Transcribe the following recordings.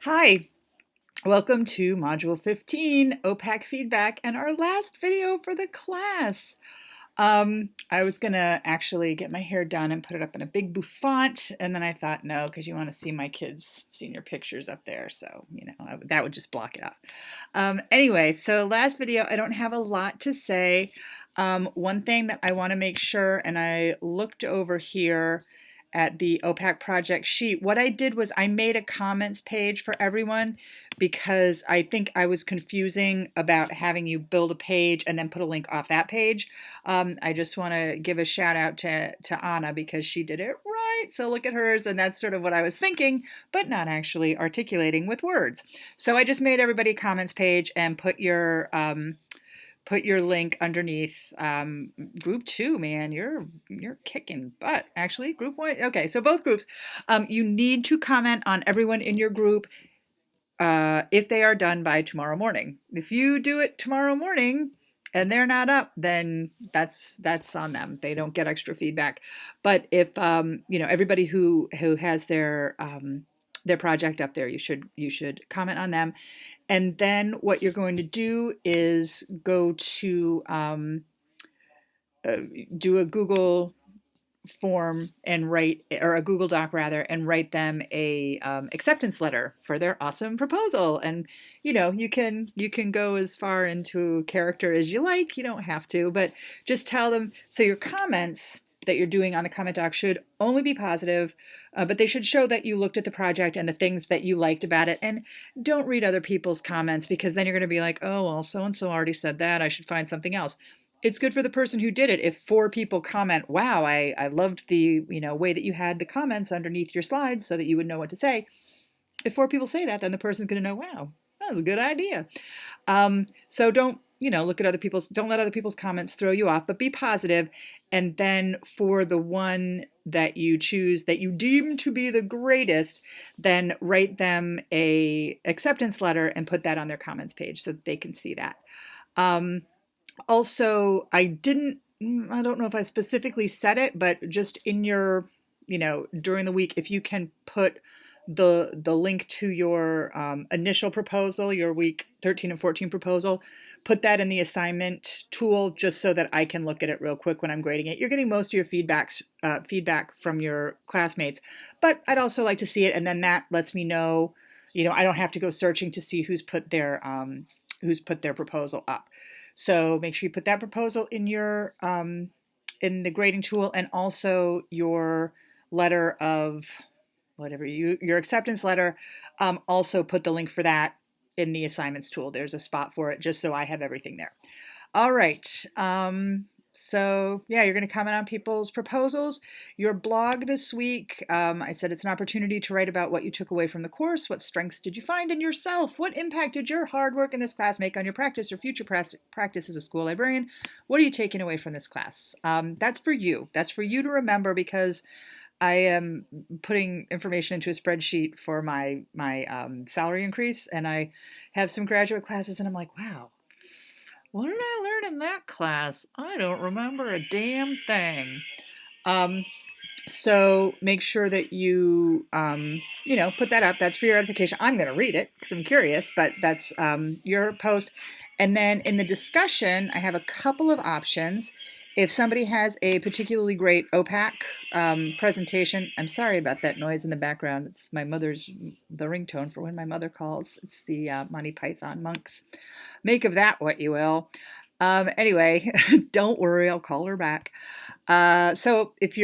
Hi, welcome to Module 15, OPAC feedback, and our last video for the class. I was gonna actually get my hair done and put it up in a big bouffant, and then I thought, no, because you want to see my kids' senior pictures up there, so, that would just block it out. Anyway, so last video, I don't have a lot to say. One thing that I want to make sure, and I looked over here at the OPAC project sheet, what I did was I made a comments page for everyone because I think I was confusing about having you build a page and then put a link off that page. I just want to give a shout out to Anna because she did it right. So look at hers, and that's sort of what I was thinking, but not actually articulating with words. So I just made everybody a comments page and put your link underneath. Group 2, man, you're kicking butt. Actually, group 1. Okay, so both groups. You need to comment on everyone in your group if they are done by tomorrow morning. If you do it tomorrow morning and they're not up, then that's on them. They don't get extra feedback. But if everybody who has their project up there, you should comment on them. And then what you're going to do is go to do a Google form and write, or a Google Doc rather, and write them a acceptance letter for their awesome proposal. And you can go as far into character as you like. You don't have to, but just tell them. So your comments that you're doing on the comment doc should only be positive, but they should show that you looked at the project and the things that you liked about it. And don't read other people's comments, because then you're going to be like, oh, well, so and so already said that, I should find something else. It's good for the person who did it. If 4 people comment, wow, I loved the way that you had the comments underneath your slides so that you would know what to say. If 4 people say that, then the person's going to know, wow, that was a good idea. So don't look at don't let other people's comments throw you off, but be positive. And then for the one that you choose that you deem to be the greatest, then write them a acceptance letter and put that on their comments page so that they can see that. Also, I don't know if I specifically said it, but just in your, during the week, if you can put the link to your initial proposal, your week 13 and 14 proposal, put that in the assignment tool just so that I can look at it real quick when I'm grading it. You're getting most of your feedback from your classmates, but I'd also like to see it, and then that lets me know, I don't have to go searching to see who's put their proposal up. So make sure you put that proposal in your in the grading tool, and also your letter of whatever your acceptance letter. Also put the link for that in the assignments tool. There's a spot for it, just so I have everything there. All right. So yeah, you're going to comment on people's proposals. Your blog this week, I said it's an opportunity to write about what you took away from the course. What strengths did you find in yourself? What impact did your hard work in this class make on your practice or future practice as a school librarian? What are you taking away from this class? That's for you. That's for you to remember, because I am putting information into a spreadsheet for my salary increase, and I have some graduate classes, and I'm like, wow, what did I learn in that class? I don't remember a damn thing. Um, so make sure that you, put that up. That's for your edification. I'm going to read it because I'm curious, but that's your post. And then in the discussion, I have a couple of options. If somebody has a particularly great OPAC presentation, I'm sorry about that noise in the background. It's my mother's, the ringtone for when my mother calls. It's the Monty Python monks. Make of that what you will. Anyway, don't worry, I'll call her back. So if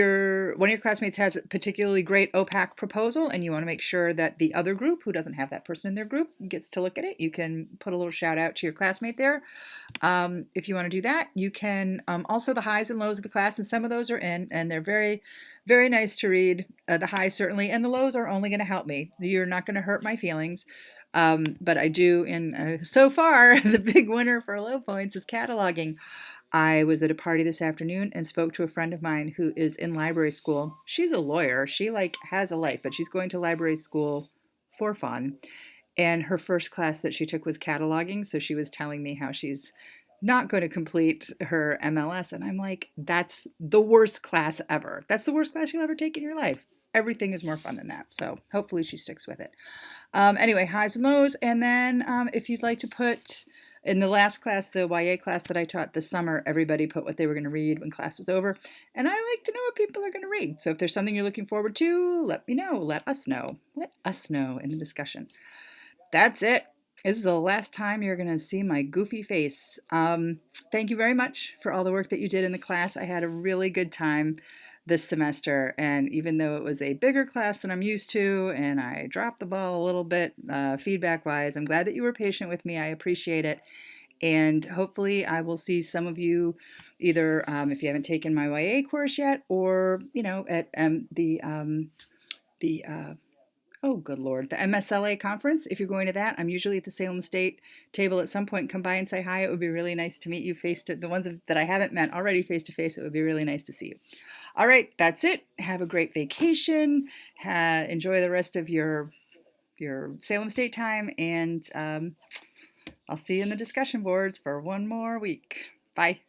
one of your classmates has a particularly great OPAC proposal and you want to make sure that the other group, who doesn't have that person in their group, gets to look at it, you can put a little shout out to your classmate there. If you want to do that, you can also the highs and lows of the class, and some of those are in, and they're very, very nice to read. The highs certainly, and the lows are only going to help me. You're not going to hurt my feelings. But I do, and so far, the big winner for low points is cataloging. I was at a party this afternoon and spoke to a friend of mine who is in library school. She's a lawyer. She has a life, but she's going to library school for fun. And her first class that she took was cataloging. So she was telling me how she's not going to complete her MLS. And I'm like, that's the worst class ever. That's the worst class you'll ever take in your life. everything is more fun than that. So hopefully she sticks with it. Anyway, highs and lows. And then if you'd like to put in the last class, the YA class that I taught this summer, everybody put what they were going to read when class was over. And I like to know what people are going to read. So if there's something you're looking forward to, let me know. Let us know. Let us know in the discussion. That's it. This is the last time you're going to see my goofy face. Thank you very much for all the work that you did in the class. I had a really good time this semester, and even though it was a bigger class than I'm used to, and I dropped the ball a little bit feedback-wise, I'm glad that you were patient with me. I appreciate it. And hopefully I will see some of you either if you haven't taken my YA course yet, or, at the oh, good Lord. The MSLA conference, if you're going to that, I'm usually at the Salem State table at some point. Come by and say hi. It would be really nice to meet you the ones that I haven't met already face to face. It would be really nice to see you. All right, that's it. Have a great vacation. Enjoy the rest of your Salem State time, and I'll see you in the discussion boards for one more week. Bye.